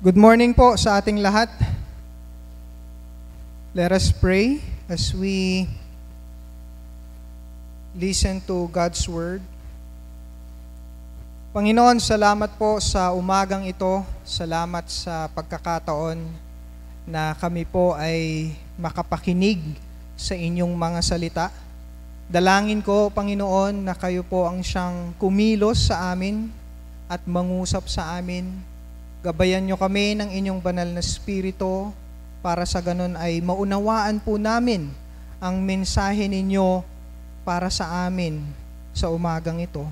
Good morning po sa ating lahat. Let us pray as we listen to God's Word. Panginoon, salamat po sa umagang ito. Salamat sa pagkakataon na kami po ay makapakinig sa inyong mga salita. Dalangin ko, Panginoon, na kayo po ang siyang kumilos sa amin at mangusap sa amin. Gabayan nyo kami ng inyong banal na Espiritu para sa ganun ay maunawaan po namin ang mensahe ninyo para sa amin sa umagang ito.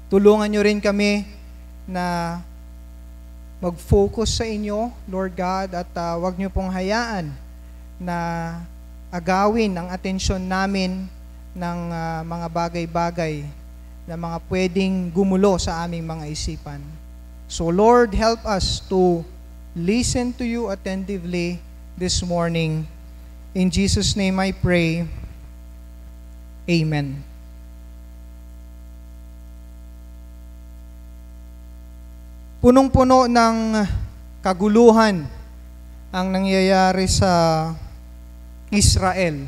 Tulungan nyo rin kami na mag-focus sa inyo, Lord God, at huwag nyo pong hayaan na agawin ang atensyon namin ng mga bagay-bagay na mga pwedeng gumulo sa aming mga isipan. So Lord, help us to listen to you attentively this morning. In Jesus' name I pray. Amen. Punong-puno ng kaguluhan ang nangyayari sa Israel.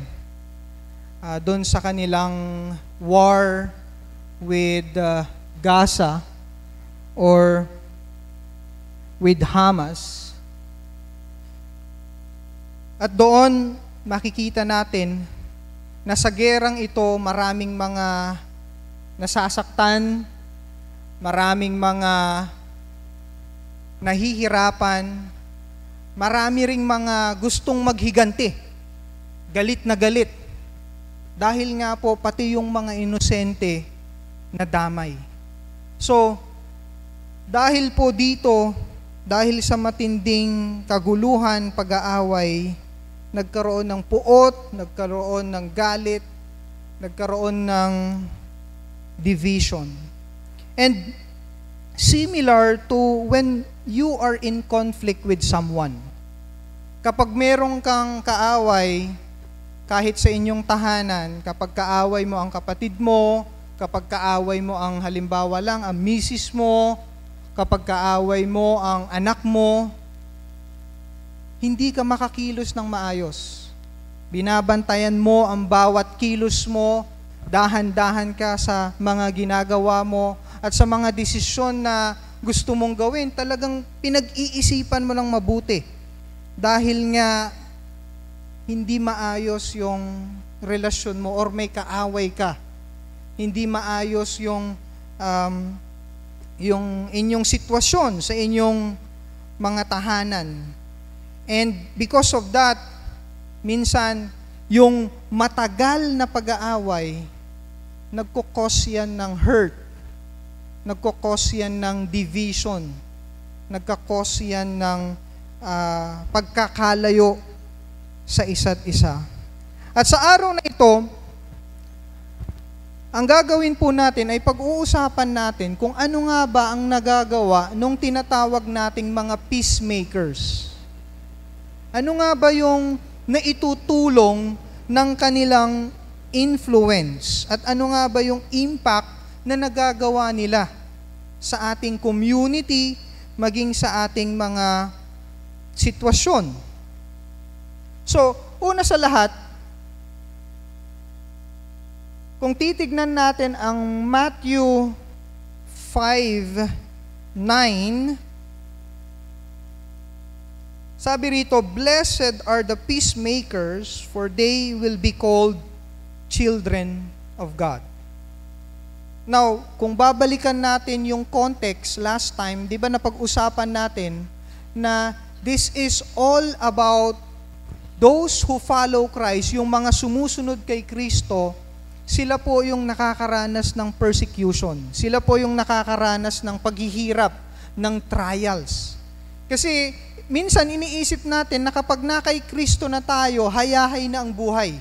Doon sa kanilang war with Gaza or with Hamas. At doon makikita natin na sa gerang ito maraming mga nasasaktan, maraming mga nahihirapan, marami ring mga gustong maghiganti, galit na galit. Dahil nga po pati yung mga inosente na damay. So, dahil po dito, dahil sa matinding kaguluhan, pag-aaway, nagkaroon ng puot, nagkaroon ng galit, nagkaroon ng division. And similar to when you are in conflict with someone. Kapag merong kang kaaway, kahit sa inyong tahanan, kapag kaaway mo ang kapatid mo, kapag kaaway mo ang halimbawa lang, ang misis mo, kapag kaaway mo ang anak mo, hindi ka makakilos ng maayos. Binabantayan mo ang bawat kilos mo, dahan-dahan ka sa mga ginagawa mo, at sa mga desisyon na gusto mong gawin, talagang pinag-iisipan mo ng mabuti. Dahil nga, hindi maayos yung relasyon mo or may kaaway ka. Hindi maayos yung inyong sitwasyon sa inyong mga tahanan. And because of that, minsan, yung matagal na pag-aaway, nagkukos yan ng hurt, nagkukos yan ng division, nagkukos yan ng pagkakalayo sa isa't isa. At sa araw na ito, ang gagawin po natin ay pag-uusapan natin kung ano nga ba ang nagagawa nung tinatawag nating mga peacemakers. Ano nga ba yung naitutulong ng kanilang influence at ano nga ba yung impact na nagagawa nila sa ating community maging sa ating mga sitwasyon. So, una sa lahat, kung titignan natin ang Matthew 5:9, sabi rito, "Blessed are the peacemakers, for they will be called children of God." Now, kung babalikan natin yung context last time, di ba napag-usapan natin na this is all about those who follow Christ, yung mga sumusunod kay Kristo. Sila po yung nakakaranas ng persecution. Sila po yung nakakaranas ng paghihirap, ng trials. Kasi minsan iniisip natin na kapag na kay Kristo na tayo, hayahay na ang buhay.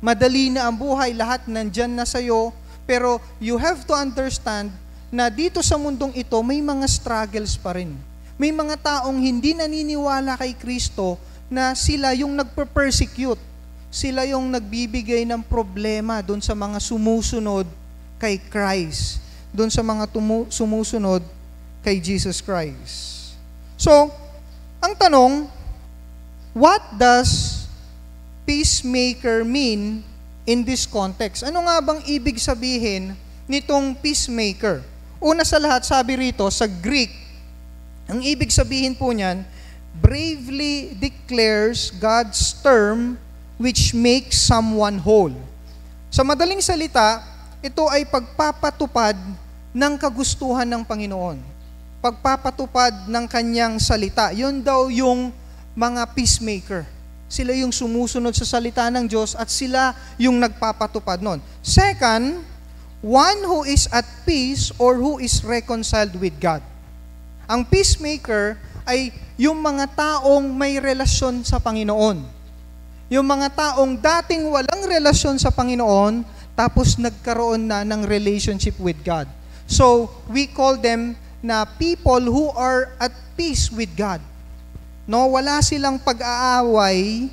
Madali na ang buhay, lahat nandyan na sa'yo. Pero you have to understand na dito sa mundong ito, may mga struggles pa rin. May mga taong hindi naniniwala kay Kristo na sila yung nagper-persecute. Sila yung nagbibigay ng problema doon sa mga sumusunod kay Christ, doon sa mga sumusunod kay Jesus Christ. So, Ang tanong, what does peacemaker mean in this context? Ano nga bang ibig sabihin nitong peacemaker? Una sa lahat, sabi rito, sa Greek, ang ibig sabihin po niyan, bravely declares God's term which makes someone whole. Sa madaling salita, ito ay pagpapatupad ng kagustuhan ng Panginoon. Pagpapatupad ng kanyang salita. Yun daw yung mga peacemaker. Sila yung sumusunod sa salita ng Diyos at sila yung nagpapatupad nun. Second, one who is at peace or who is reconciled with God. Ang peacemaker ay yung mga taong may relasyon sa Panginoon. Yung mga taong dating walang relasyon sa Panginoon, tapos nagkaroon na ng relationship with God. So, we call them na people who are at peace with God. No, wala silang pag-aaway,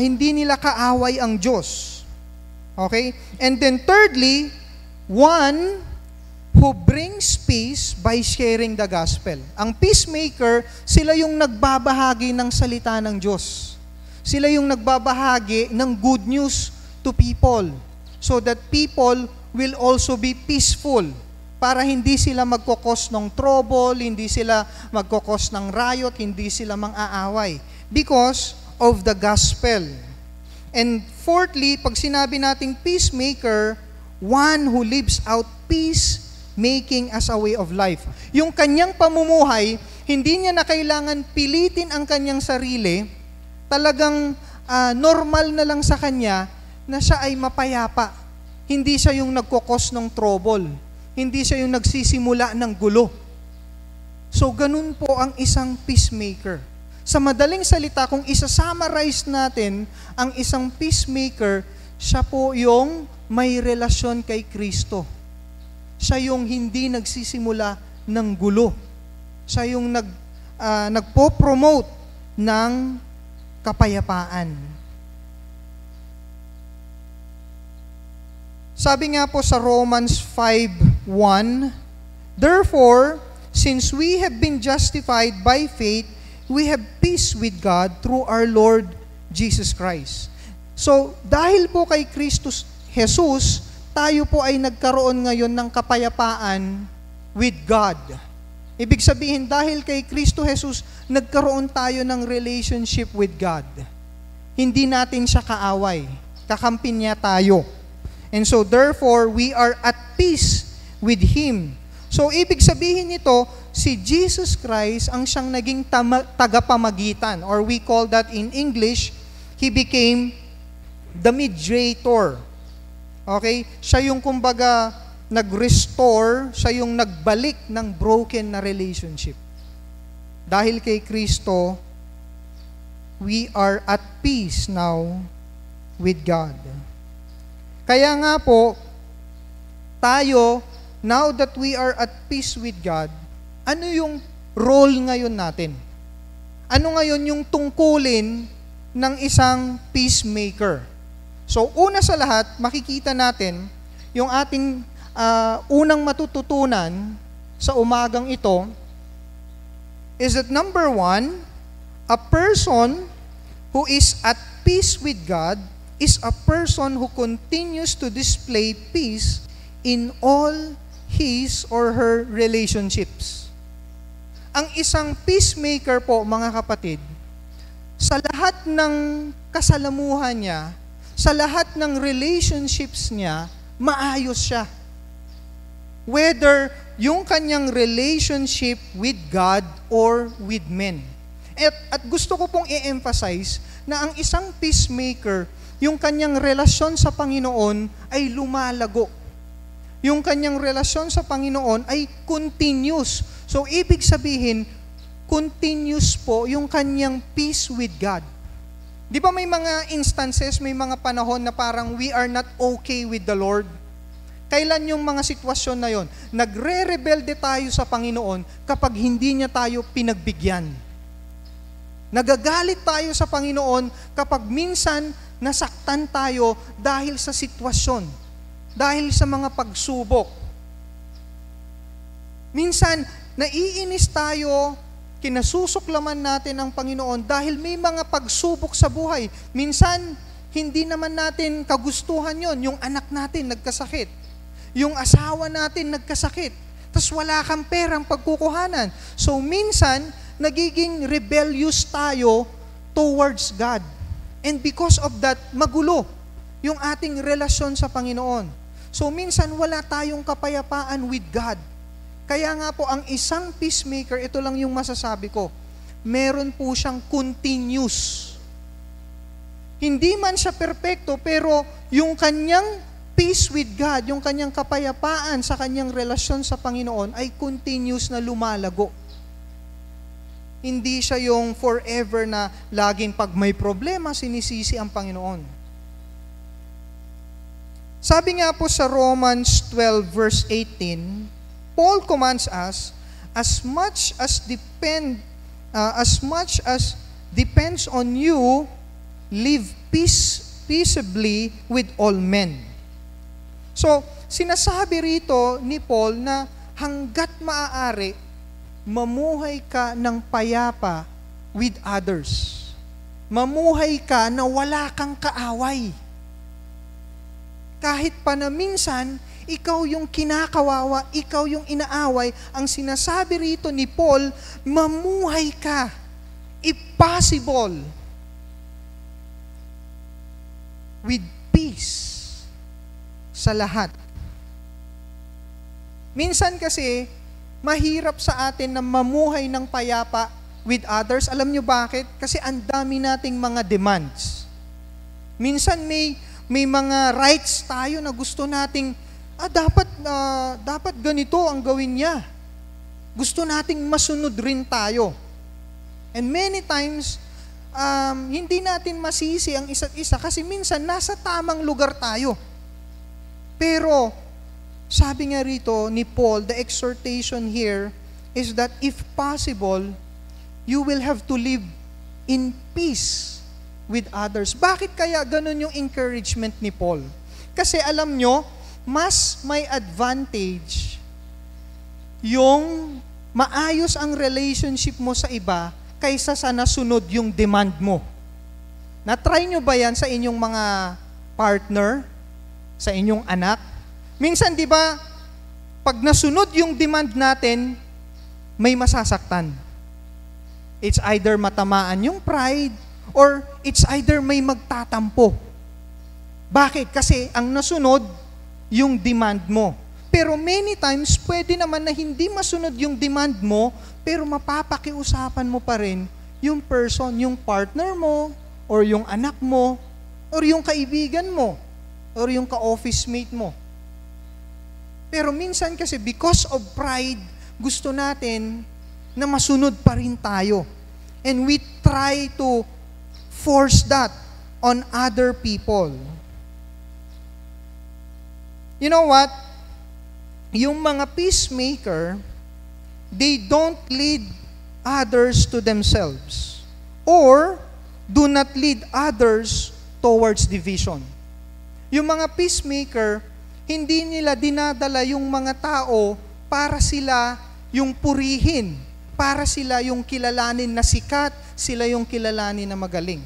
hindi nila kaaway ang Diyos. Okay? And then thirdly, one who brings peace by sharing the gospel. Ang peacemaker, sila yung nagbabahagi ng salita ng Diyos. Sila yung nagbabahagi ng good news to people so that people will also be peaceful para hindi sila magkokos ng trouble, hindi sila magkokos ng riot, hindi sila mang-aaway because of the gospel. And fourthly, pag sinabi nating peacemaker, one who lives out peace making as a way of life. Yung kanyang pamumuhay, hindi niya na kailangan pilitin ang kanyang sarili, talagang normal na lang sa kanya na siya ay mapayapa. Hindi siya yung nagkokos ng trouble. Hindi siya yung nagsisimula ng gulo. So, ganun po ang isang peacemaker. Sa madaling salita, kung isa-summarize natin ang isang peacemaker, siya po yung may relasyon kay Kristo. Siya yung hindi nagsisimula ng gulo. Siya yung nagpo-promote ng kapayapaan. Sabi nga po sa Romans 5:1, therefore, since we have been justified by faith, we have peace with God through our Lord Jesus Christ. So, dahil po kay Kristo Jesus, tayo po ay nagkaroon ngayon ng kapayapaan with God. Ibig sabihin, dahil kay Kristo Jesus, nagkaroon tayo ng relationship with God. Hindi natin siya kaaway. Kakampi niya tayo. And so, therefore, we are at peace with Him. So, ibig sabihin nito, si Jesus Christ ang siyang naging tagapamagitan. Or we call that in English, He became the mediator. Okay? Siya yung kumbaga nag-restore, siya yung nagbalik ng broken na relationship. Dahil kay Kristo, we are at peace now with God. Kaya nga po, tayo, now that we are at peace with God, ano yung role ngayon natin? Ano ngayon yung tungkulin ng isang peacemaker? So, una sa lahat, makikita natin yung ating unang matututunan sa umagang ito is that number one, a person who is at peace with God is a person who continues to display peace in all his or her relationships. Ang isang peacemaker po, mga kapatid, sa lahat ng kasalamuhan niya, sa lahat ng relationships niya, maayos siya. Whether yung kanyang relationship with God or with men. At gusto ko pong i-emphasize na ang isang peacemaker, yung kanyang relasyon sa Panginoon ay lumalago. Yung kanyang relasyon sa Panginoon ay continuous. So, ibig sabihin, continuous po yung kanyang peace with God. Di ba may mga instances, may mga panahon na parang we are not okay with the Lord? Kailan yung mga sitwasyon na yon? Nagre-rebelde tayo sa Panginoon kapag hindi niya tayo pinagbigyan. Nagagalit tayo sa Panginoon kapag minsan nasaktan tayo dahil sa sitwasyon, dahil sa mga pagsubok. Minsan, naiinis tayo kinasusuklaman natin ang Panginoon dahil may mga pagsubok sa buhay. Minsan, hindi naman natin kagustuhan yon. Yung anak natin nagkasakit. Yung asawa natin nagkasakit. Tapos wala kang perang pagkukuhanan. So minsan, nagiging rebellious tayo towards God. And because of that, magulo yung ating relasyon sa Panginoon. So minsan, wala tayong kapayapaan with God. Kaya nga po, ang isang peacemaker, ito lang yung masasabi ko, meron po siyang continuous. Hindi man siya perpekto, pero yung kanyang peace with God, yung kanyang kapayapaan sa kanyang relasyon sa Panginoon ay continuous na lumalago. Hindi siya yung forever na laging pag may problema, sinisisi ang Panginoon. Sabi nga po sa Romans 12 verse 18, Paul commands us, as much as depends on you, live peaceably with all men. So, sinasabi rito ni Paul na hanggat maaari, mamuhay ka ng payapa with others. Mamuhay ka na wala kang kaaway. Kahit pa na minsan, ikaw yung kinakawawa, ikaw yung inaaway, ang sinasabi rito ni Paul, mamuhay ka, if possible, with peace sa lahat. Minsan kasi, mahirap sa atin na mamuhay ng payapa with others. Alam nyo bakit? Kasi ang dami nating mga demands. Minsan may mga rights tayo na gusto nating dapat ganito ang gawin niya. Gusto nating masunod rin tayo. And many times, hindi natin masisi ang isa't isa kasi minsan nasa tamang lugar tayo. Pero, sabi nga rito ni Paul, the exhortation here is that if possible, you will have to live in peace with others. Bakit kaya ganun yung encouragement ni Paul? Kasi alam nyo, mas may advantage yung maayos ang relationship mo sa iba kaysa sa nasunod yung demand mo. Na-try nyo ba yan sa inyong mga partner, sa inyong anak? Minsan, di ba, pag nasunod yung demand natin, may masasaktan. It's either matamaan yung pride, or it's either may magtatampo. Bakit? Kasi ang nasunod, yung demand mo. Pero many times, pwede naman na hindi masunod yung demand mo, pero mapapakiusapan mo pa rin yung person, yung partner mo, or yung anak mo, or yung kaibigan mo, or yung ka-office mate mo. Pero minsan kasi, because of pride, gusto natin na masunod pa rin tayo. And we try to force that on other people. You know what? Yung mga peacemaker, they don't lead others to themselves or do not lead others towards division. Yung mga peacemaker, hindi nila dinadala yung mga tao para sila yung purihin, para sila yung kilalanin na sikat, sila yung kilalanin na magaling.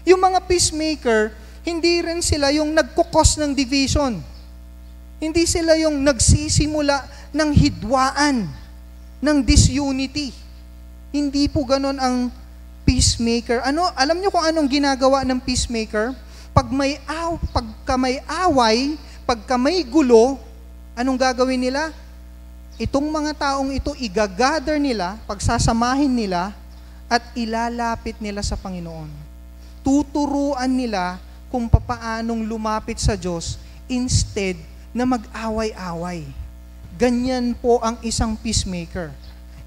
Yung mga peacemaker, hindi rin sila yung nagkukos ng division. Hindi sila yung nagsisimula ng hidwaan, ng disunity. Hindi po ganon ang peacemaker. Alam niyo kung anong ginagawa ng peacemaker? Pagka may away, pagka may gulo, anong gagawin nila? Itong mga taong ito, igagather nila, pagsasamahin nila, at ilalapit nila sa Panginoon. Tuturuan nila kung papaanong lumapit sa Diyos instead na mag-away-away. Ganyan po ang isang peacemaker.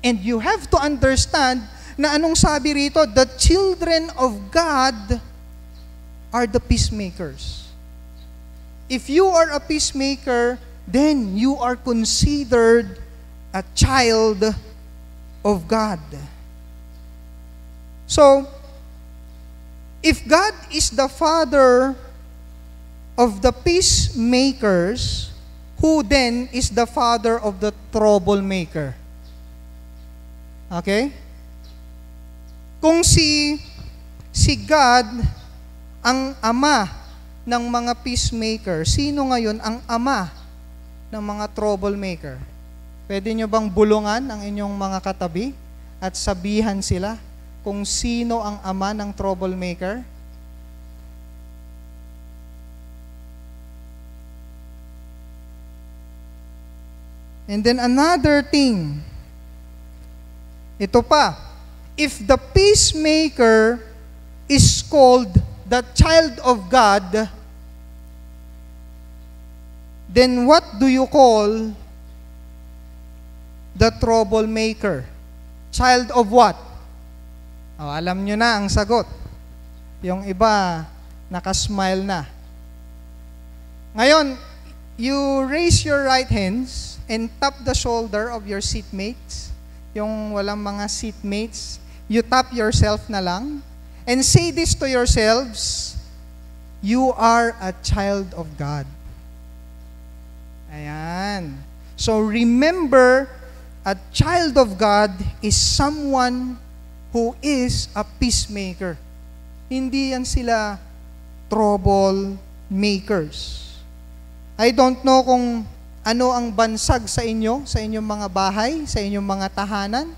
And you have to understand na anong sabi rito, the children of God are the peacemakers. If you are a peacemaker, then you are considered a child of God. So, if God is the Father of the peacemakers, who then is the father of the troublemaker? Okay? Kung si God ang ama ng mga peacemaker, sino ngayon ang ama ng mga troublemaker? Pwede nyo bang bulungan ang inyong mga katabi at sabihan sila kung sino ang ama ng troublemaker? And then another thing, ito pa, if the peacemaker is called the child of God, then what do you call the troublemaker? Child of what? Oh, alam nyo na ang sagot. Yung iba, nakasmile na. Ngayon, you raise your right hands and tap the shoulder of your seatmates. Yung walang mga seatmates, you tap yourself na lang and say this to yourselves, you are a child of God. Ayan. So remember, a child of God is someone who is a peacemaker. Hindi yan sila trouble makers. I don't know kung ano ang bansag sa inyong mga bahay, sa inyong mga tahanan.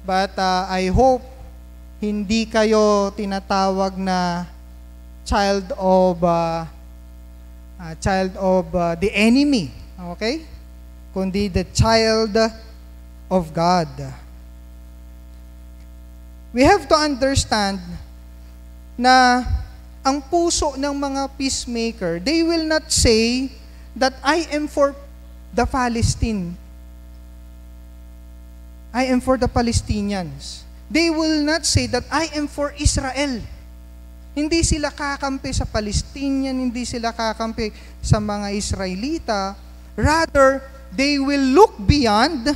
But I hope hindi kayo tinatawag na child of the enemy. Okay? Kundi the child of God. We have to understand na ang puso ng mga peacemaker, they will not say that I am for the Palestine. I am for the Palestinians. They will not say that I am for Israel. Hindi sila kakampi sa Palestinian, hindi sila kakampi sa mga Israelita. Rather, they will look beyond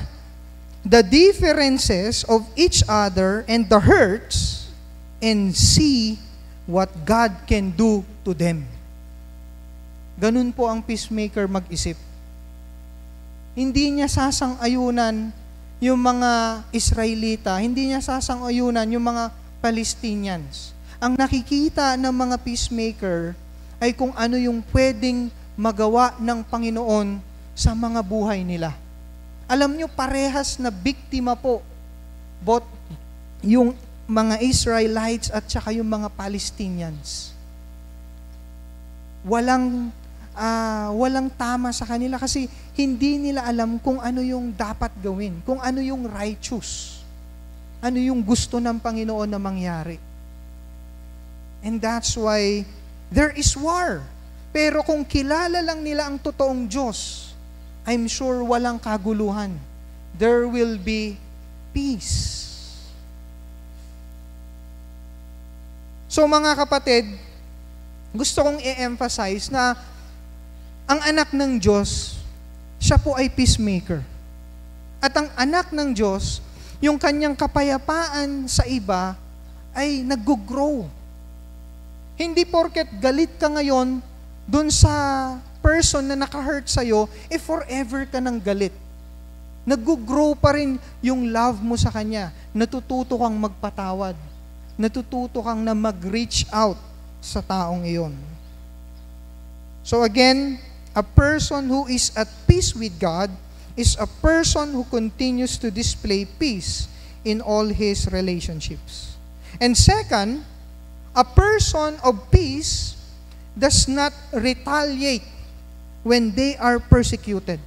the differences of each other and the hurts and see what God can do to them. Ganun po ang peacemaker mag-isip. Hindi niya sasang-ayunan yung mga Israelita, hindi niya sasang-ayunan yung mga Palestinians. Ang nakikita ng mga peacemaker ay kung ano yung pwedeng magawa ng Panginoon sa mga buhay nila. Alam nyo, parehas na biktima po, both yung mga Israelites at saka yung mga Palestinians. Walang tama sa kanila kasi hindi nila alam kung ano yung dapat gawin, kung ano yung righteous, ano yung gusto ng Panginoon na mangyari. And that's why there is war. Pero kung kilala lang nila ang totoong Diyos, I'm sure walang kaguluhan. There will be peace. So mga kapatid, gusto kong i-emphasize na ang anak ng Diyos, siya po ay peacemaker. At ang anak ng Diyos, yung kanyang kapayapaan sa iba ay nag-grow. Hindi porket galit ka ngayon dun sa person na naka-hurt sa'yo, forever ka nang galit. Nag-grow pa rin yung love mo sa kanya. Natututo kang magpatawad. Natututo kang na mag-reach out sa taong iyon. So again, a person who is at peace with God is a person who continues to display peace in all his relationships. And second, a person of peace does not retaliate when they are persecuted.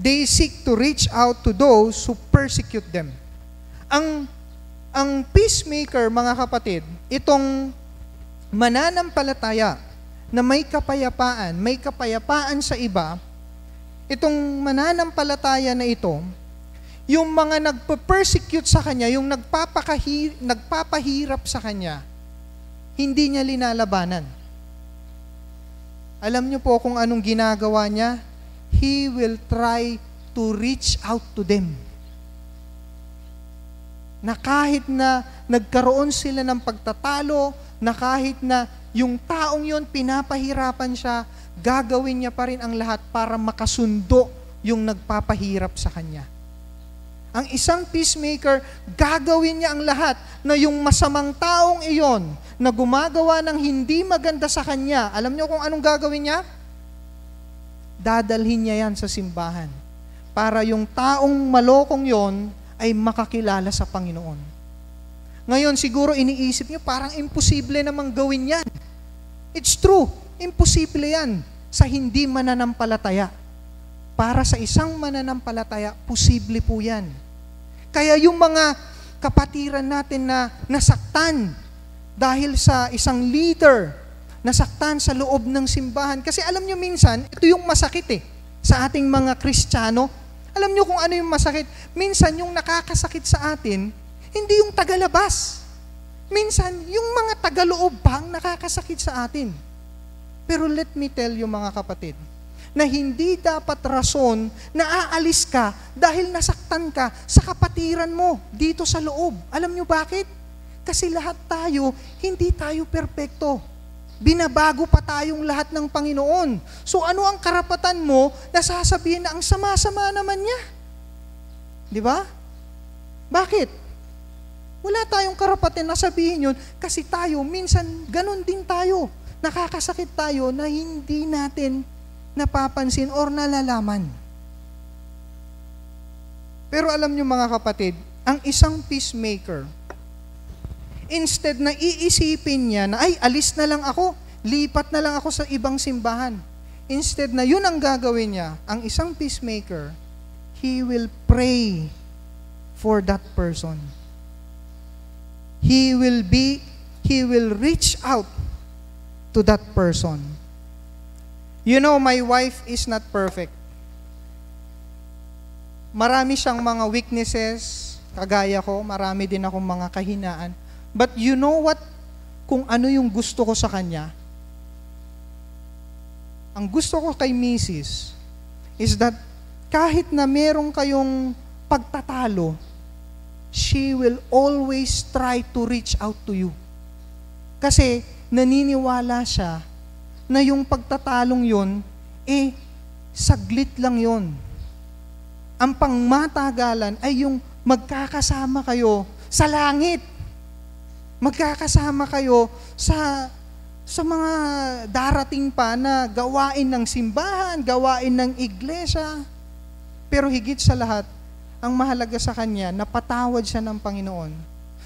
They seek to reach out to those who persecute them. Ang peacemaker, mga kapatid, itong mananampalataya na may kapayapaan sa iba, itong mananampalataya na ito, yung mga nagpa-persecute sa kanya, yung nagpapahirap sa kanya, hindi niya linalabanan. Alam niyo po kung anong ginagawa niya? He will try to reach out to them. Na kahit na nagkaroon sila ng pagtatalo, na kahit na yung taong yon pinapahirapan siya, gagawin niya pa rin ang lahat para makasundo yung nagpapahirap sa kanya. Ang isang peacemaker, gagawin niya ang lahat na yung masamang taong iyon na gumagawa ng hindi maganda sa kanya, alam niyo kung anong gagawin niya? Dadalhin niya yan sa simbahan para yung taong malokong yon ay makakilala sa Panginoon. Ngayon, siguro iniisip niyo, parang imposible namang gawin yan. It's true, imposible yan sa hindi mananampalataya. Para sa isang mananampalataya, posible po yan. Kaya yung mga kapatiran natin na nasaktan dahil sa isang leader, nasaktan sa loob ng simbahan. Kasi alam nyo minsan, ito yung masakit sa ating mga Kristiyano. Alam nyo kung ano yung masakit? Minsan yung nakakasakit sa atin, hindi yung tagalabas. Minsan, yung mga tagaloob pa ang nakakasakit sa atin. Pero let me tell you mga kapatid, na hindi dapat rason na aalis ka dahil nasaktan ka sa kapatiran mo dito sa loob. Alam nyo bakit? Kasi lahat tayo, hindi tayo perpekto. Binabago pa tayong lahat ng Panginoon. So ano ang karapatan mo na sasabihin na ang sama-sama naman niya? Di ba? Bakit? Wala tayong karapatan na sabihin yun kasi tayo, minsan ganun din tayo. Nakakasakit tayo na hindi natin napapansin or nalalaman. Pero alam nyo mga kapatid, ang isang peacemaker, instead na iisipin niya na, ay, alis na lang ako, lipat na lang ako sa ibang simbahan. Instead na yun ang gagawin niya, ang isang peacemaker, he will pray for that person. He will reach out to that person. You know, my wife is not perfect. Marami siyang mga weaknesses, kagaya ko, marami din akong mga kahinaan. But you know what? Kung ano yung gusto ko sa kanya, ang gusto ko kay Mrs. is that kahit na meron kayong pagtatalo, she will always try to reach out to you. Kasi naniniwala siya na yung pagtatalong yun, saglit lang yun. Ang pangmatagalan ay yung magkakasama kayo sa langit. Magkakasama kayo sa mga darating pa na gawain ng simbahan, gawain ng iglesia. Pero higit sa lahat, ang mahalaga sa kanya, napatawad siya ng Panginoon.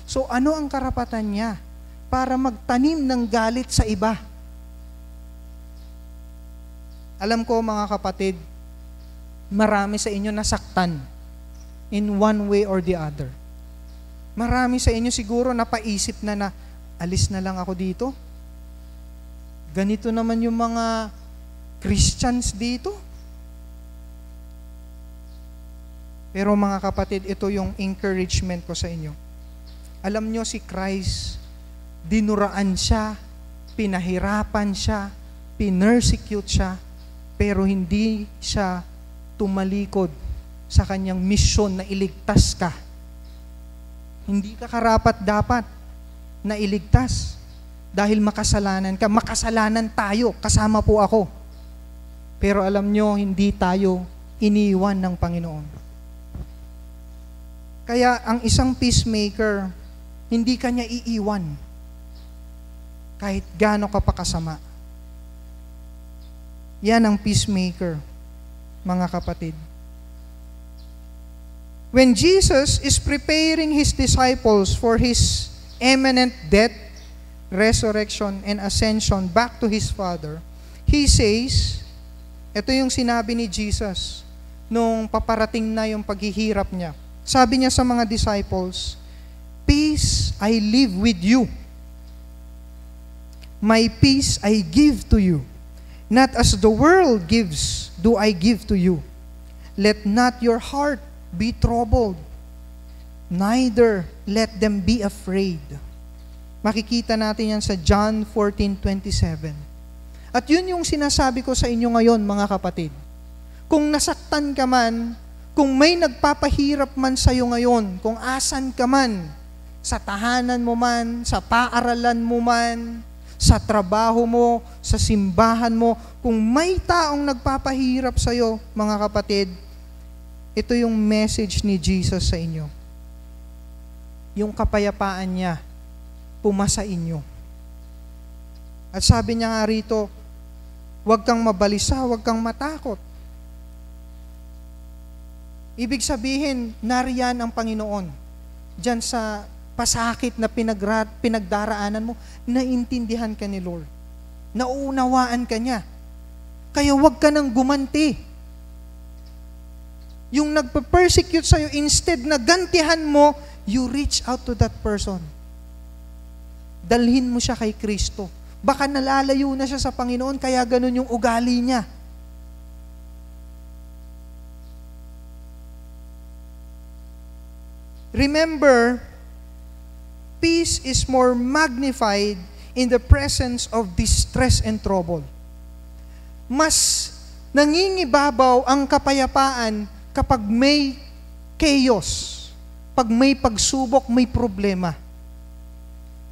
So ano ang karapatan niya para magtanim ng galit sa iba? Alam ko mga kapatid, marami sa inyo nasaktan in one way or the other. Marami sa inyo siguro napaisip na alis na lang ako dito. Ganito naman yung mga Christians dito. Pero mga kapatid, ito yung encouragement ko sa inyo. Alam nyo si Christ, dinuraan siya, pinahirapan siya, pinersecute siya, pero hindi siya tumalikod sa kanyang misyon na iligtas ka. Hindi ka karapat-dapat na iligtas dahil makasalanan ka. Makasalanan tayo, kasama po ako. Pero alam nyo, hindi tayo iniwan ng Panginoon. Kaya ang isang peacemaker, hindi kanya iiwan kahit gaano ka pa kasama. Yan ang peacemaker, mga kapatid. When Jesus is preparing His disciples for His imminent death, resurrection, and ascension back to His Father, He says, ito yung sinabi ni Jesus nung paparating na yung paghihirap niya. Sabi niya sa mga disciples, "Peace I leave with you. My peace I give to you. Not as the world gives, do I give to you. Let not your heart be troubled, neither let them be afraid." Makikita natin yan sa John 14:27. At yun yung sinasabi ko sa inyo ngayon, mga kapatid. Kung nasaktan ka man, kung may nagpapahirap man sa iyo ngayon, kung asan ka man, sa tahanan mo man, sa paaralan mo man, sa trabaho mo, sa simbahan mo, kung may taong nagpapahirap sa iyo, mga kapatid, ito yung message ni Jesus sa inyo. Yung kapayapaan niya, pumasa inyo. At sabi niya nga rito, huwag kang mabalisa, huwag kang matakot. Ibig sabihin, nariyan ang Panginoon. Diyan sa pasakit na pinagdaraanan mo, naintindihan ka ni Lord. Nauunawaan ka niya. Kaya huwag ka nang gumanti. Yung nagpa-persecute sa'yo, instead na gantihan mo, you reach out to that person. Dalhin mo siya kay Kristo. Baka nalalayo na siya sa Panginoon, kaya ganun yung ugali niya. Remember, peace is more magnified in the presence of distress and trouble. Mas nangingibabaw ang kapayapaan kapag may chaos, pag may pagsubok, may problema.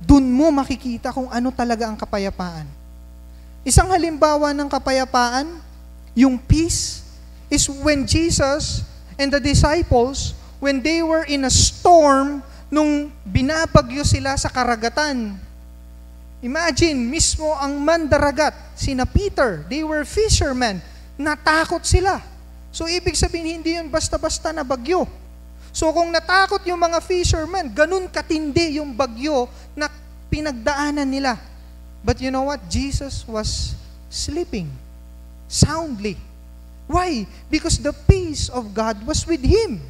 Doon mo makikita kung ano talaga ang kapayapaan. Isang halimbawa ng kapayapaan, yung peace, is when Jesus and the disciples, when they were in a storm, nung binabagyo sila sa karagatan. Imagine, mismo ang mandaragat, sina Peter, they were fishermen, natakot sila. So, ibig sabihin, hindi yun basta-basta na bagyo. So, kung natakot yung mga fishermen, ganun katindi yung bagyo na pinagdaanan nila. But you know what? Jesus was sleeping soundly. Why? Because the peace of God was with Him.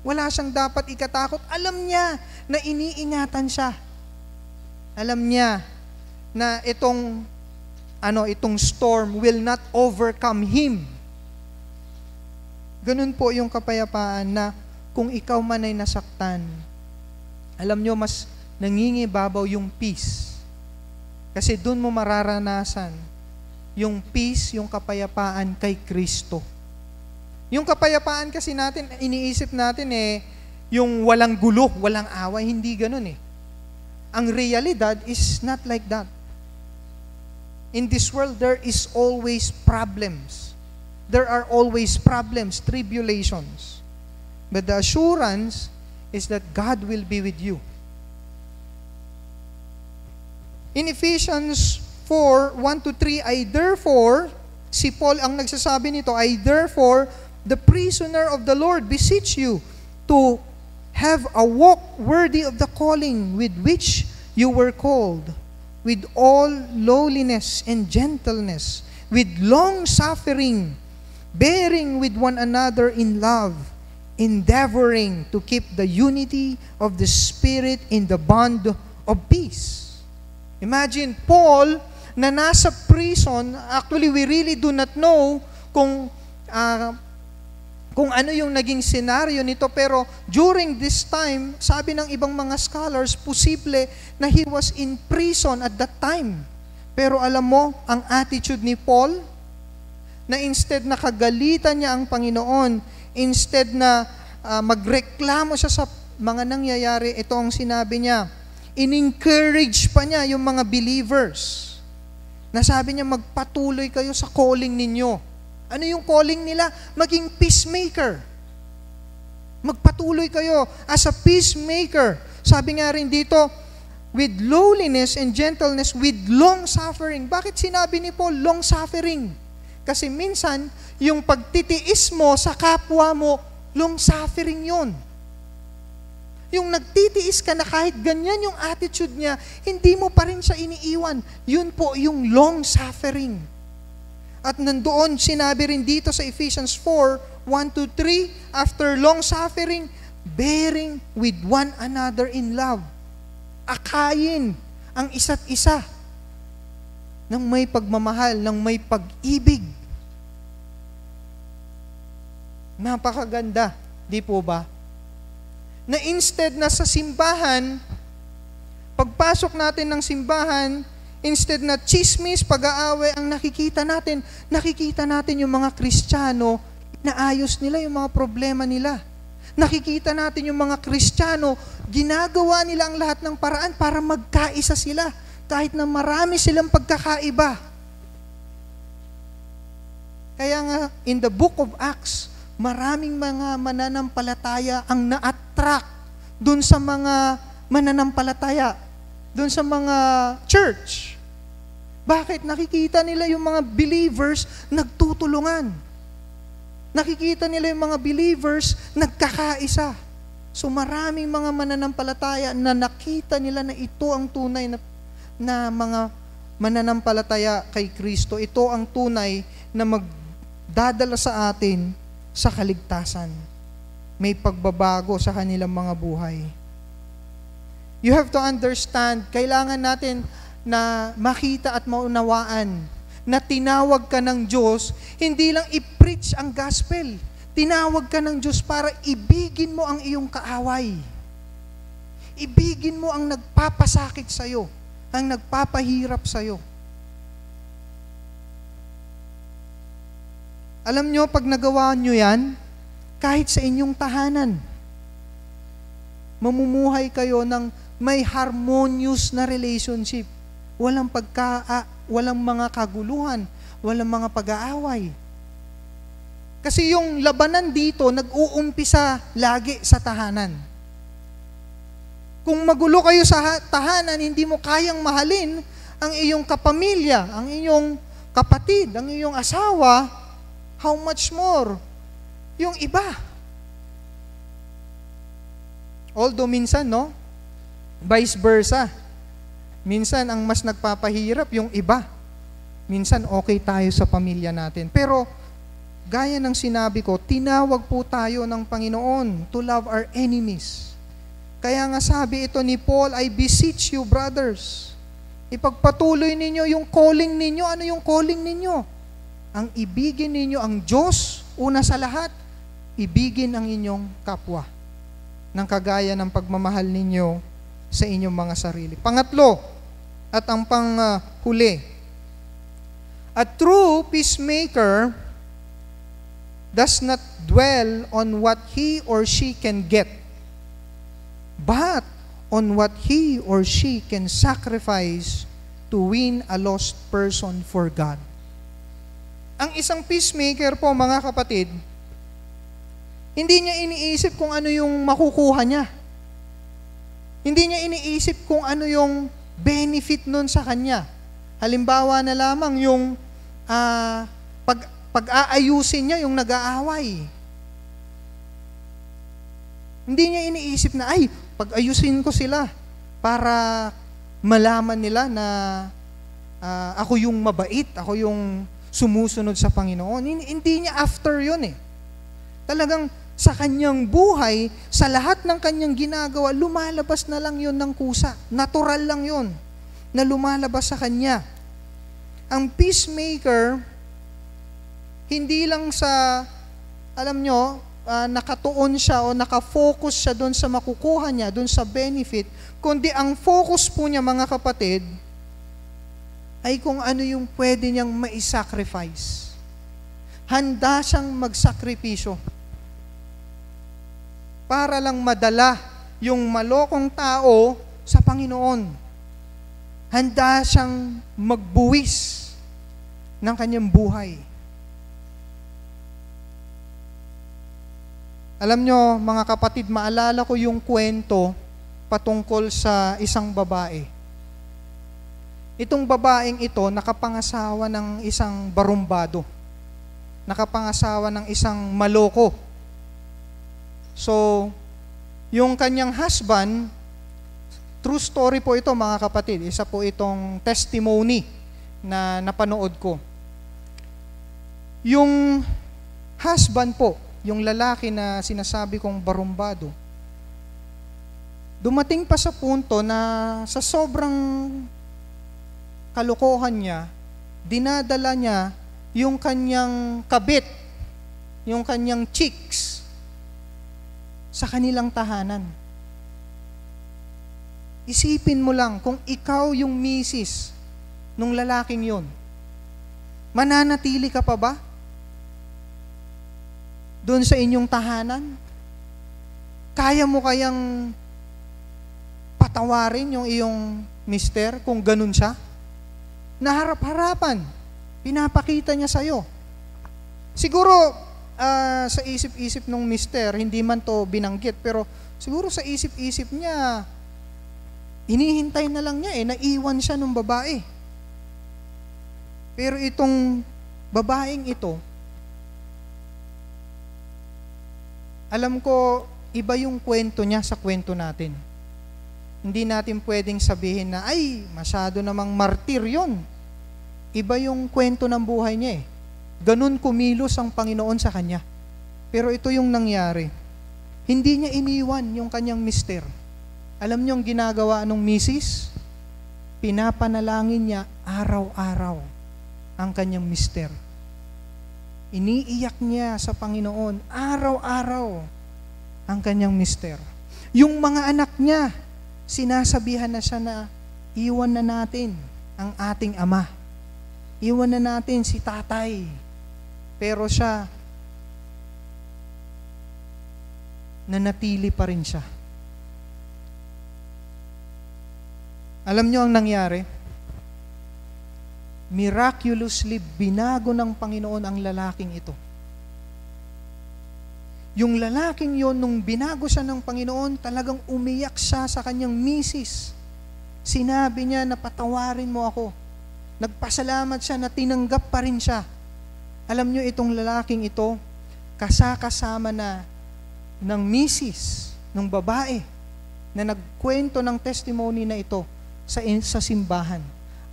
Wala siyang dapat ikatakot. Alam niya na iniingatan siya. Alam niya na itong storm will not overcome him. Ganun po yung kapayapaan na kung ikaw man ay nasaktan, alam nyo, mas nangingibabaw yung peace. Kasi dun mo mararanasan yung peace, yung kapayapaan kay Kristo. Yung kapayapaan kasi natin, iniisip natin yung walang gulo, walang away, hindi ganun Ang realidad is not like that. In this world, there is always problems. There are always problems, tribulations. But the assurance is that God will be with you. In Ephesians 4:1-3, I therefore, si Paul ang nagsasabi nito, I therefore, the prisoner of the Lord, beseech you to have a walk worthy of the calling with which you were called, with all lowliness and gentleness, with long-suffering, bearing with one another in love, endeavoring to keep the unity of the Spirit in the bond of peace. Imagine, Paul, na nasa prison, actually we really do not know kung ano yung naging senaryo nito, pero during this time, sabi ng ibang mga scholars, posible na he was in prison at that time. Pero alam mo, ang attitude ni Paul, na instead na kagalitan niya ang Panginoon, instead na magreklamo siya sa mga nangyayari, ito ang sinabi niya, in-encourage pa niya yung mga believers. Nasabi niya, magpatuloy kayo sa calling ninyo. Ano yung calling nila? Maging peacemaker. Magpatuloy kayo as a peacemaker. Sabi nga rin dito, with lowliness and gentleness, with long suffering. Bakit sinabi ni Paul, long suffering? Kasi minsan, yung pagtitiis mo sa kapwa mo, long suffering yun. Yung nagtitiis ka na kahit ganyan yung attitude niya, hindi mo pa rin siya iniiwan. Yun po yung long suffering. At nandoon, sinabi rin dito sa Ephesians 4:1-3, after long suffering, bearing with one another in love. Akayin ang isa't isa ng may pagmamahal, ng may pag-ibig. Napakaganda, di po ba? Na instead na sa simbahan, pagpasok natin ng simbahan, instead na chismis, pag-aaway ang nakikita natin yung mga Kristiyano, naayos nila yung mga problema nila. Nakikita natin yung mga Kristiyano, ginagawa nila ang lahat ng paraan para magkaisa sila, kahit na marami silang pagkakaiba. Kaya nga, in the book of Acts, maraming mga mananampalataya ang na-attract dun sa mga mananampalataya, dun sa mga church. Bakit? Nakikita nila yung mga believers nagtutulungan. Nakikita nila yung mga believers nagkakaisa. So maraming mga mananampalataya na nakita nila na ito ang tunay na mga mananampalataya kay Kristo. Ito ang tunay na magdadala sa atin sa kaligtasan. May pagbabago sa kanilang mga buhay. You have to understand, kailangan natin na makita at maunawaan na tinawag ka ng Diyos, hindi lang i-preach ang gospel. Tinawag ka ng Diyos para ibigin mo ang iyong kaaway. Ibigin mo ang nagpapasakit sa'yo, ang nagpapahirap sa'yo. Alam nyo, pag nagawa nyo yan, kahit sa inyong tahanan, mamumuhay kayo ng may harmonious na relationship. Walang walang mga kaguluhan, walang mga pag-aaway. Kasi yung labanan dito, nag-uumpisa lagi sa tahanan. Kung magulo kayo sa tahanan, hindi mo kayang mahalin ang iyong kapamilya, ang iyong kapatid, ang iyong asawa, how much more yung iba? Although minsan, no? Vice versa. Minsan, ang mas nagpapahirap yung iba. Minsan, okay tayo sa pamilya natin. Pero, gaya ng sinabi ko, tinawag po tayo ng Panginoon to love our enemies. Kaya nga sabi ito ni Paul, I beseech you, brothers. Ipagpatuloy ninyo yung calling ninyo. Ano yung calling ninyo? Ang ibigin ninyo ang Diyos, una sa lahat, ibigin ang inyong kapwa. Ng kagaya ng pagmamahal ninyo sa inyong mga sarili. Pangatlo, at ang panghuli, a true peacemaker does not dwell on what he or she can get, but on what he or she can sacrifice to win a lost person for God. Ang isang peacemaker po, mga kapatid, hindi niya iniisip kung ano yung makukuha niya. Hindi niya iniisip kung ano yung benefit nun sa kanya. Halimbawa na lamang yung pag-aayusin niya yung nag-aaway. Hindi niya iniisip na, ay, pag-ayusin ko sila para malaman nila na ako yung mabait, ako yung sumusunod sa Panginoon. Hindi niya after yun eh. Talagang sa kanyang buhay, sa lahat ng kanyang ginagawa, lumalabas na lang yun ng kusa. Natural lang yun na lumalabas sa kanya. Ang peacemaker, hindi lang sa, alam nyo, nakatuon siya o nakafocus siya doon sa makukuha niya, doon sa benefit, kundi ang focus po niya, mga kapatid, ay kung ano yung pwede niyang mai-sacrifice. Handa siyang magsakripisyo para lang madala yung malokong tao sa Panginoon. Handa siyang magbuwis ng kanyang buhay. Alam nyo, mga kapatid, maalala ko yung kwento patungkol sa isang babae. Itong babaeng ito, nakapangasawa ng isang barumbado. Nakapangasawa ng isang maloko. So, yung kanyang husband, true story po ito, mga kapatid. Isa po itong testimony na napanood ko. Yung husband po, yung lalaki na sinasabi kong barumbado, dumating pa sa punto na sa sobrang kalokohan niya, dinadala niya yung kanyang kabit, yung kanyang chicks, sa kanilang tahanan. Isipin mo lang, kung ikaw yung misis nung lalaking yon, mananatili ka pa ba doon sa inyong tahanan? Kaya mo kayang patawarin yung iyong mister kung ganun siya? Naharap-harapan, pinapakita niya sa'yo. Siguro, sa isip-isip ng mister, hindi man to binanggit, pero siguro sa isip-isip niya, hinihintay na lang niya naiwan siya ng babae. Pero itong babaeng ito, alam ko, iba yung kwento niya sa kwento natin. Hindi natin pwedeng sabihin na, ay, masyado namang martir yun. Iba yung kwento ng buhay niya Ganun kumilos ang Panginoon sa kanya. Pero ito yung nangyari. Hindi niya iniwan yung kanyang mister. Alam niyo ang ginagawa ng misis? Pinapanalangin niya araw-araw ang kanyang mister. Iniiyak niya sa Panginoon araw-araw ang kanyang mister. Yung mga anak niya, sinasabihan na siya na iwan na natin ang ating ama. Iwan na natin si tatay. Pero siya, nanatili pa rin siya. Alam niyo ang nangyari? Miraculously, binago ng Panginoon ang lalaking ito. Yung lalaking yon, nung binago siya ng Panginoon, talagang umiyak siya sa kanyang misis. Sinabi niya na patawarin mo ako. Nagpasalamat siya na tinanggap pa rin siya. Alam niyo itong lalaking ito, kasama na ng misis, ng babae, na nagkwento ng testimony na ito sa simbahan.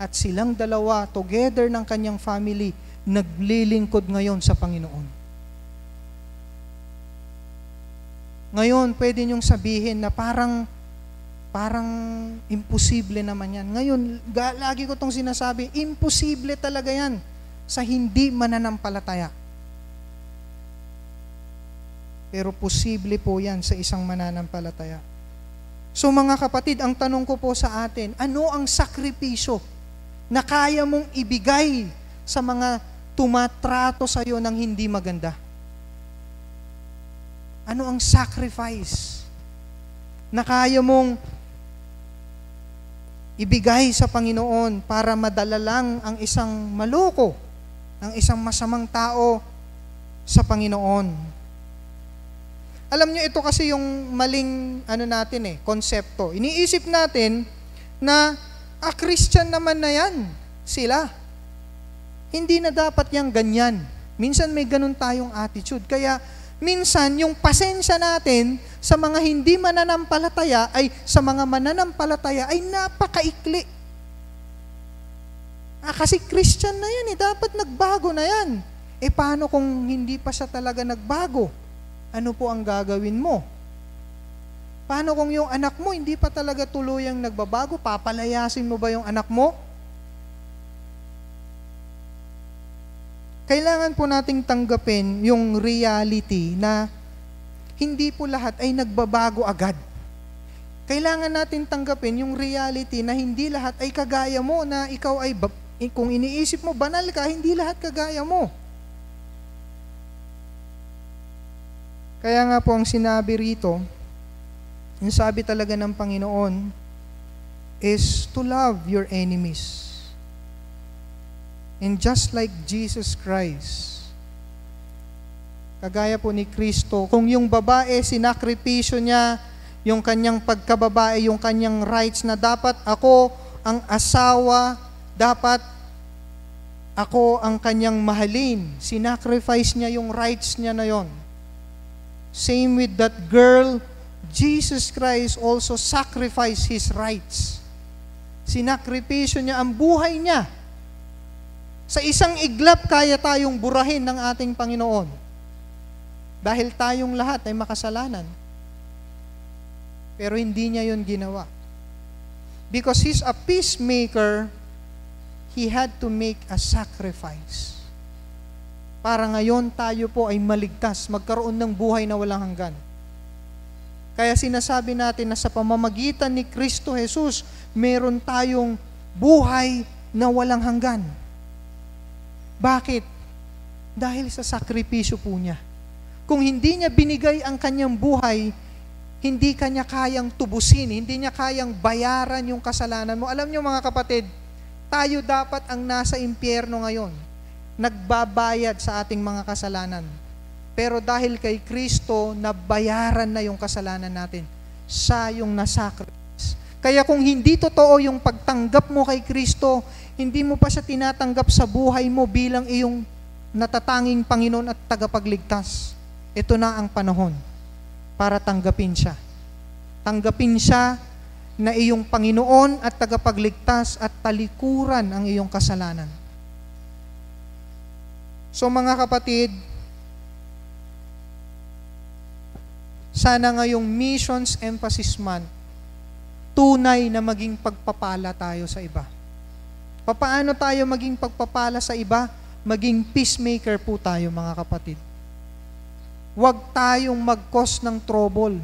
At silang dalawa, together ng kanyang family, naglilingkod ngayon sa Panginoon. Ngayon, pwede niyong sabihin na parang imposible naman yan. Ngayon, lagi ko itong sinasabi, imposible talaga yan sa hindi mananampalataya. Pero posible po yan sa isang mananampalataya. So mga kapatid, ang tanong ko po sa atin, ano ang sakripisyo na kaya mong ibigay sa mga tumatrato sa iyo ng hindi maganda? Ano ang sacrifice na kaya mong ibigay sa Panginoon para madala lang ang isang maloko, ang isang masamang tao sa Panginoon? Alam nyo, ito kasi yung maling konsepto. Iniisip natin na Christian naman na yan sila. Hindi na dapat yang ganyan. Minsan may ganun tayong attitude. Kaya minsan yung pasensya natin sa mga hindi mananampalataya sa mga mananampalataya ay napakaikli. Kasi Christian na yan dapat nagbago na yan. Paano kung hindi pa siya talaga nagbago? Ano po ang gagawin mo? Paano kung yung anak mo hindi pa talaga tuluyang nagbabago? Papalayasin mo ba yung anak mo? Kailangan po nating tanggapin yung reality na hindi po lahat ay nagbabago agad. Kailangan natin tanggapin yung reality na hindi lahat ay kagaya mo, na ikaw ay, kung iniisip mo banal ka, hindi lahat kagaya mo. Kaya nga po ang sinabi rito, yung sabi talaga ng Panginoon is to love your enemies. And just like Jesus Christ, kagaya po ni Kristo, kung yung babae, sinakripisyo niya yung kanyang pagkababae, yung kanyang rights na dapat ako ang asawa, dapat ako ang kanyang mahalin. Sinacrifice niya yung rights niya na yon. Same with that girl, Jesus Christ also sacrificed His rights. Sinakripisyo niya ang buhay niya. Sa isang iglap, kaya tayong burahin ng ating Panginoon. Dahil tayong lahat ay makasalanan. Pero hindi niya yun ginawa. Because He's a peacemaker, He had to make a sacrifice. Para ngayon tayo po ay maligtas, magkaroon ng buhay na walang hanggan. Kaya sinasabi natin na sa pamamagitan ni Kristo Jesus, meron tayong buhay na walang hanggan. Bakit? Dahil sa sakripisyo po niya. Kung hindi niya binigay ang kanyang buhay, hindi kanya kayang tubusin, hindi niya kayang bayaran yung kasalanan mo. Alam niyo mga kapatid, tayo dapat ang nasa impyerno ngayon, nagbabayad sa ating mga kasalanan. Pero dahil kay Kristo, nabayaran na yung kasalanan natin. Siya yung nasacrifice. Kaya kung hindi totoo yung pagtanggap mo kay Kristo, hindi mo pa siya tinatanggap sa buhay mo bilang iyong natatanging Panginoon at tagapagligtas. Ito na ang panahon para tanggapin siya. Tanggapin siya na iyong Panginoon at tagapagligtas at talikuran ang iyong kasalanan. So mga kapatid, sana ngayong Missions Emphasis Month, tunay na maging pagpapala tayo sa iba. Papaano tayo maging pagpapala sa iba? Maging peacemaker po tayo, mga kapatid. Huwag tayong mag-cause ng trouble.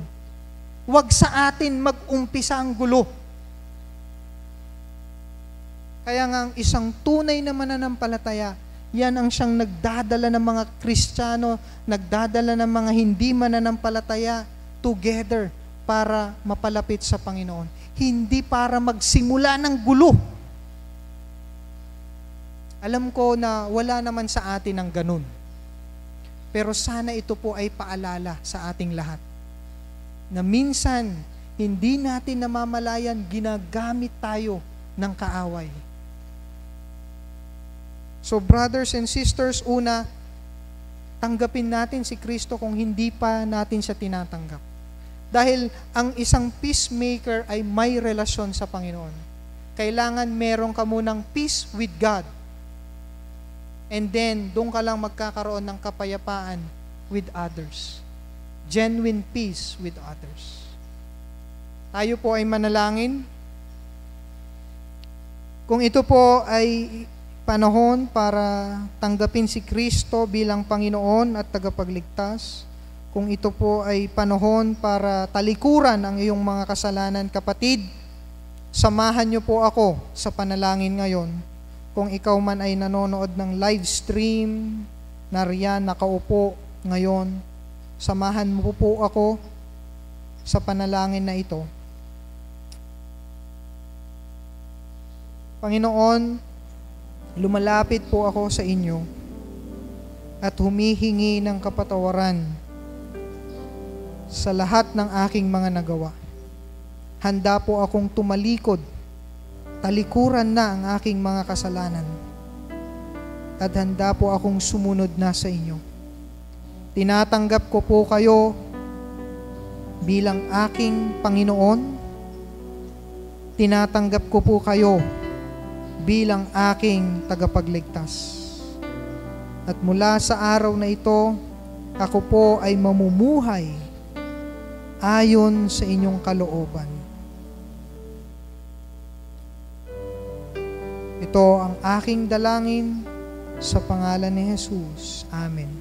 Huwag sa atin mag-umpisa ang gulo. Kaya nga ang isang tunay na mananampalataya, yan ang siyang nagdadala ng mga Kristiyano, nagdadala ng mga hindi mananampalataya together para mapalapit sa Panginoon. Hindi para magsimula ng gulo. Alam ko na wala naman sa atin ang ganun. Pero sana ito po ay paalala sa ating lahat. Na minsan, hindi natin namamalayan, ginagamit tayo ng kaaway. So brothers and sisters, una, tanggapin natin si Kristo kung hindi pa natin siya tinatanggap. Dahil ang isang peacemaker ay may relasyon sa Panginoon. Kailangan meron ka munang peace with God. And then, doon ka lang magkakaroon ng kapayapaan with others. Genuine peace with others. Tayo po ay manalangin. Kung ito po ay panahon para tanggapin si Kristo bilang Panginoon at tagapagligtas, kung ito po ay panahon para talikuran ang iyong mga kasalanan, kapatid, samahan niyo po ako sa panalangin ngayon. Kung ikaw man ay nanonood ng live stream, nariyan, nakaupo ngayon, samahan mo po ako sa panalangin na ito. Panginoon, lumalapit po ako sa inyo at humihingi ng kapatawaran sa lahat ng aking mga nagawa. Handa po akong tumalikod, talikuran na ang aking mga kasalanan, at handa po akong sumunod na sa inyo. Tinatanggap ko po kayo bilang aking Panginoon. Tinatanggap ko po kayo bilang aking tagapagligtas. At mula sa araw na ito, ako po ay mamumuhay ayon sa inyong kalooban. Ito ang aking dalangin sa pangalan ni Jesus. Amen.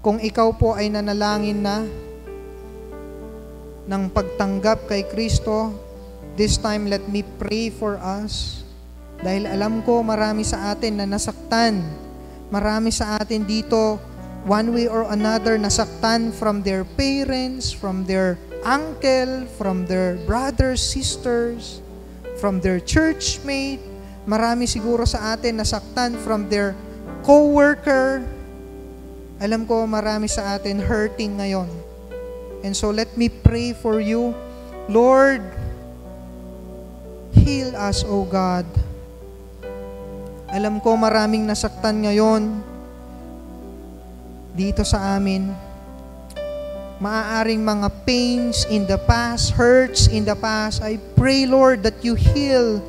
Kung ikaw po ay nanalangin na ng pagtanggap kay Kristo, this time let me pray for us. Dahil alam ko marami sa atin na nasaktan. Marami sa atin dito, one way or another, nasaktan from their parents, from their uncle, from their brothers, sisters, from their churchmate. Marami siguro sa atin nasaktan from their co-worker. Alam ko marami sa atin hurting ngayon. And so let me pray for you. Lord, heal us, O God. Alam ko maraming nasaktan ngayon dito sa amin. Maaaring mga pains in the past, hurts in the past. I pray, Lord, that you heal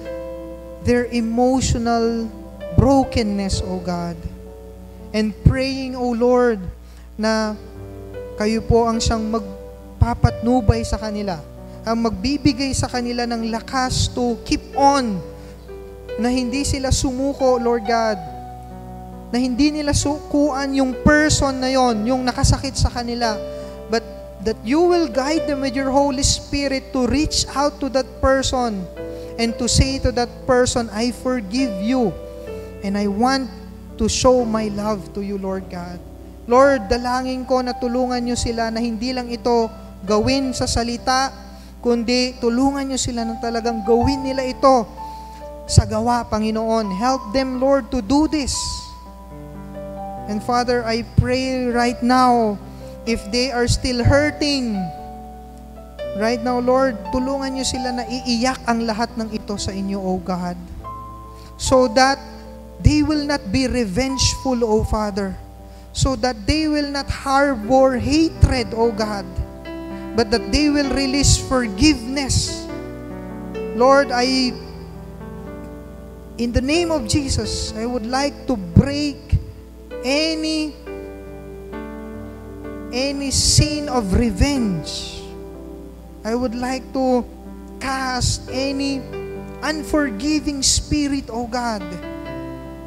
their emotional brokenness, O God. And praying, O Lord, na kayo po ang siyang magpapatnubay sa kanila, ang magbibigay sa kanila ng lakas to keep on, na hindi sila sumuko, Lord God, na hindi nila sukuan yung person na yon, yung nakasakit sa kanila, but that you will guide them with your Holy Spirit to reach out to that person and to say to that person, I forgive you and I want to show my love to you, Lord God. Lord, dalangin ko na tulungan nyo sila na hindi lang ito gawin sa salita, kundi tulungan nyo sila na talagang gawin nila ito sa gawa, Panginoon. Help them, Lord, to do this. And Father, I pray right now, if they are still hurting, right now, Lord, tulungan niyo sila na iiyak ang lahat ng ito sa inyo, O God. So that they will not be revengeful, O Father. So that they will not harbor hatred, O God. But that they will release forgiveness. Lord, in the name of Jesus, I would like to break any sin of revenge. I would like to cast any unforgiving spirit, O God.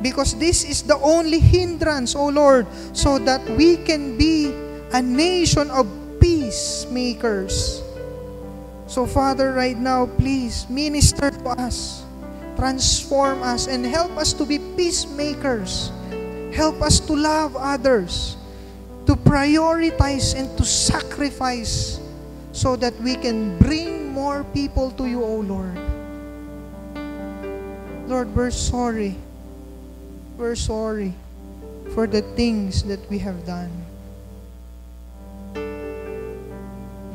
Because this is the only hindrance, O Lord, so that we can be a nation of peacemakers. So Father, right now, please minister to us, transform us, and help us to be peacemakers. Help us to love others, to prioritize and to sacrifice so that we can bring more people to you, O Lord. Lord, we're sorry. We're sorry for the things that we have done.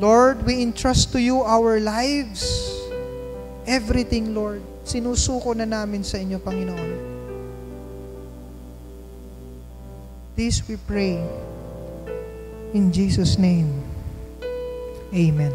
Lord, we entrust to you our lives. Everything, Lord, sinusuko na namin sa inyo, Panginoon. This we pray in Jesus' name. Amen.